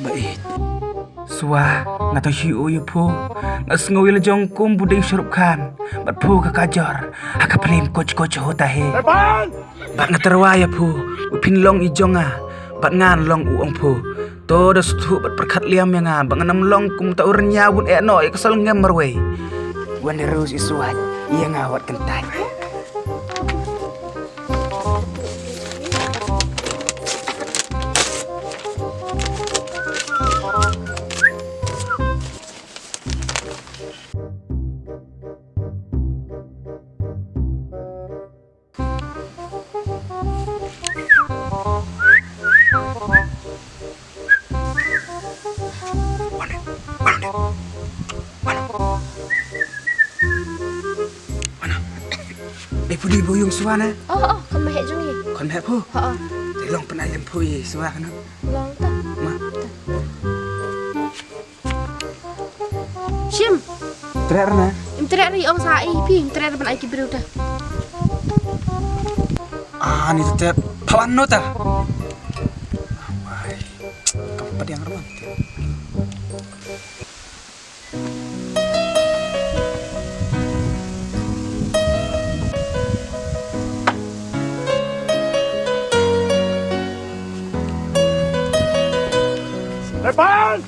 Bait. Suah ngato hiu yu po. Ngas ngawil jong kum buding syurup kan. Bat po kakajor. Haka prim coach hota he. Bat ngaterwa ya po. Upin long ijonga. Bat ngan long uong po. To da stu bat perkat liam yang bat nganam long kum ta urnya bun no kesal ngamar we. Wan terus isuat. Iya ngawat kentai. Pudi buyung suana. Oh, kon mahek jong ye. Kon mahek po. Heeh. Telong penayam pui suana. Long ta. Ma. Shim. Terana. Im tere ri ong sai pi, tere ban ai ki biru ta. Ah, ni tetap pawan nota. Wai. Kamu yang romantis. Depan!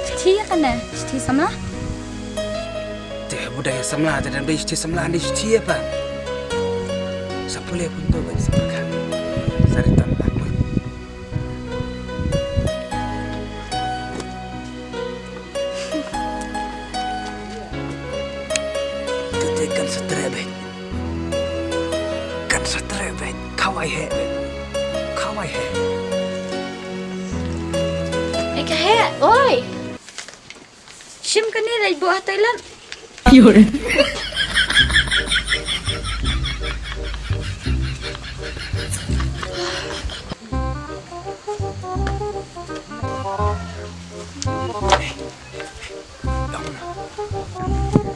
Sti kan na? Sti samla? Teh budaya samla dan bej teh samla ni sti apa? Sapule pun tu bej sepakan. Saritan aku. Tetekan setrebet. Kan setrebet. Kawai he. Kawai he. Kahe, oi. Shim kan ni dari buah Thailand. Yun.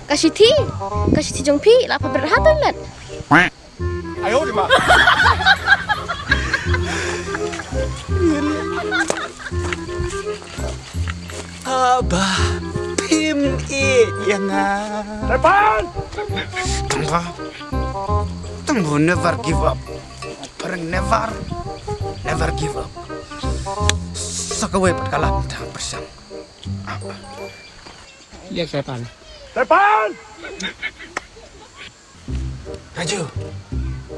Kasih ti jong pi, lapa berhat Thailand. 哎呦我的妈！ Abah Pim yang Depan! Tunggu never give up. Perang never give up. Sakawai perkalah kita bersam. Apa? Lihat setan. Depan! Raju,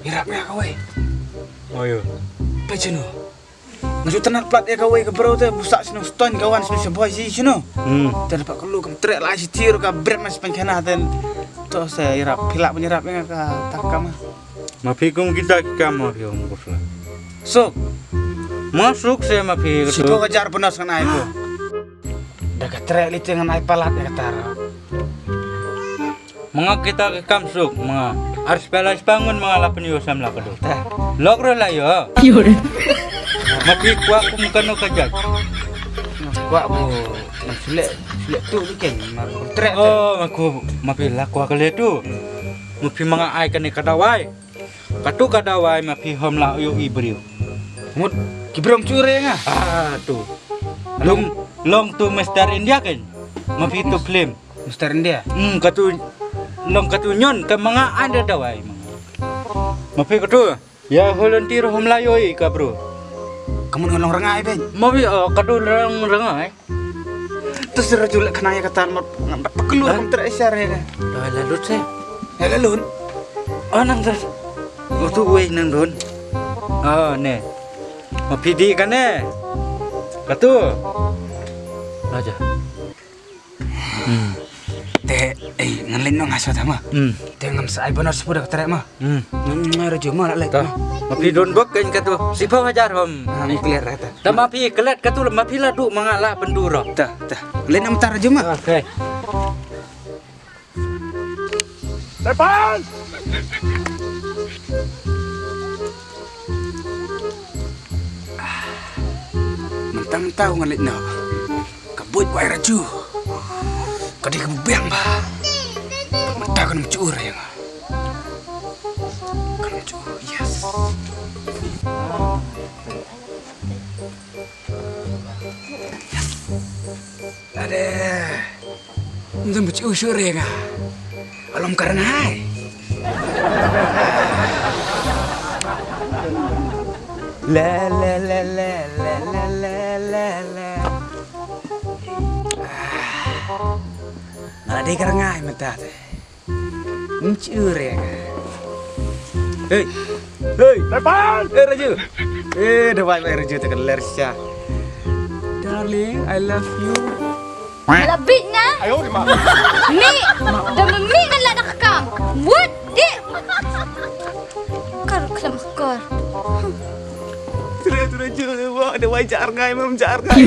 irapnya kawai. Oh iya. Pecenu. Masuk tenar plat ya kawai ke bro teh busak sino stone kawan sino boy si sino. Dan dapat kelu kam trek lah si tir ka bret mas pengkena dan to saya irap pilak penyerapnya ka takam. Mafikung kita kamu yang kusla. Sok, Masuk saya mafik si itu. po kejar penas kan itu. Daga trek li dengan ai palat ya katara. Mga kita ke kamsuk mga harus balas bangun mga lapan yosam lah kedo. Teh, Lokro lah yo. Yun. Mafik kuak kumkano kajak. gua bu selek tu bikin mar trek. Oh maku mafik lah kuak kali tu. Mafik mga ai kani kadawai. Katu kadawai mafik hom lah yo ibriu. Mut kibrong cure nga. Ah tu. Long tu Mister India kan. Mafik tu claim. Mister India. Katu long katu nyon ke mga ada dawai. Mafik katu. Ya volunteer hom lah yo ka bro. Kamu ngolong rengai ben. Mabi kadu rengai. Terus rajul kena ya kata mat keluar kam trek syare. Dah lalu saya. Ya lalun. Oh nang dah. Waktu wei nang don. Oh ne. Mapidi kan ne. Katu. Aja. Teh ngalin nang aso tama. Teh ngam sai benar sepeda trek mah. Rajul mah lek. Tah. Mapi don bok kan katu. Sipa hajar hom. Ni clear rata. Ta mapi kelat katu mapi la du mangala penduro. Tah. Lain nam tar rajul mah. Okey. Depan! Mentang-mentang ngalit no. Kabut wai raju. Kadi kebubiang ba. Mentang kan mencur ya. Kan mencur. Yes. Ada. Untung baca usur ya nggak? Alam karena hai. La la la la la la la la la. Ada kerengai mata teh. Mencur ya nggak? Hei, hei, Depan! Raju. Depan Raju tekan lersia. Darling, I love you. Labit na. 哎呦我的妈！ Mi. Dah mi na lah nak kam. What? Di. Kar kelam kar. Raju, wah ada wajar ngai, memjar ngai.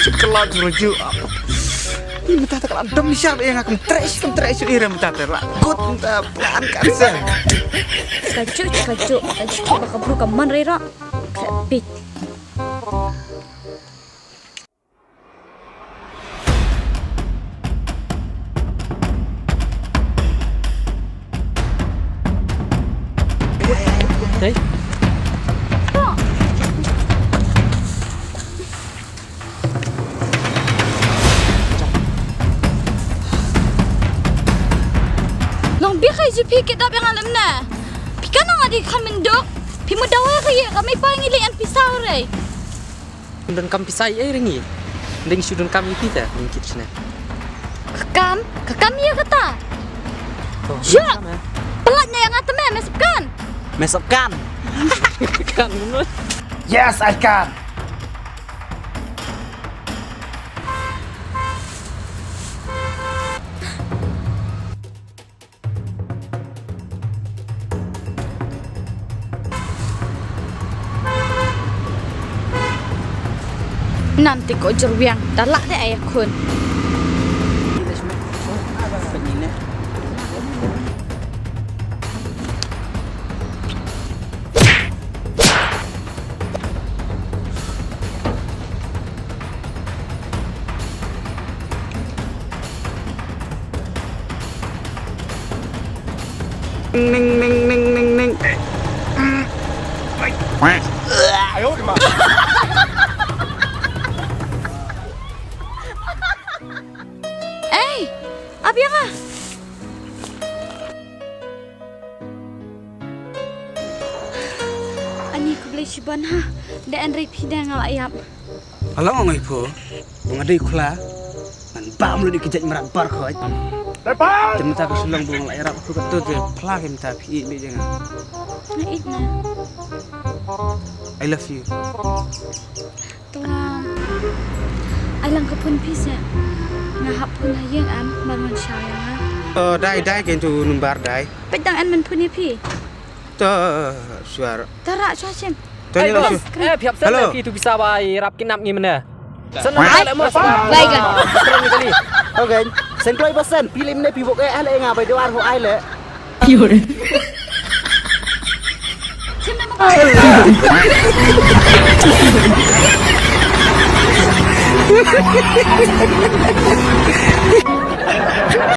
Sekelat Raju. Ini mata tak adem siapa yang akan trash iram mata terlagut mata pelan kansa. Kajuk. Kajuk bakal buru kaman rera. Labit. Đấy. Nong bikai si pikir tak yang alam na. Pikan nang adik kami dok. Pimu dawai kaya kami panggil yang pisau rey. Dan kami pisai ringi. Ding sudun kami pita mungkin sana. Kekam ya kata. Ya. Pelatnya yang atas mesapkan. Mesapkan. Kan menurut. Yes, I can. Nanti kau jeruang dalak deh ayah kun. Ning. 哎呦我的妈！ Abi yang ah? Ani aku beli siban ha. Dan repi dan ngalak yap. Alam ngai po. Bunga dei kula. Man bam lu dikejat merat bar khoi. Depan! Tem ta kesulang bunga lai rap ku ketu ke plak em ta pi me jangan. Ngait na. I love you. Tuang. Alang kapun pisa. Ngahap pun hayang am marwan syayang ha. Oh, dai kan tu numbar dai. Pedang an man pun ya pi. To suara. Tarak cuacem. Tanya lah. Pihak sana pi tu bisa bay rap kinap ni mana. Senang Baik. tak mas. Baiklah. Keren ni kali. Okay. Sengkloi bosan. Pilih ni pi bok ai le ngai bai doar ho ai le. Yun. Cuma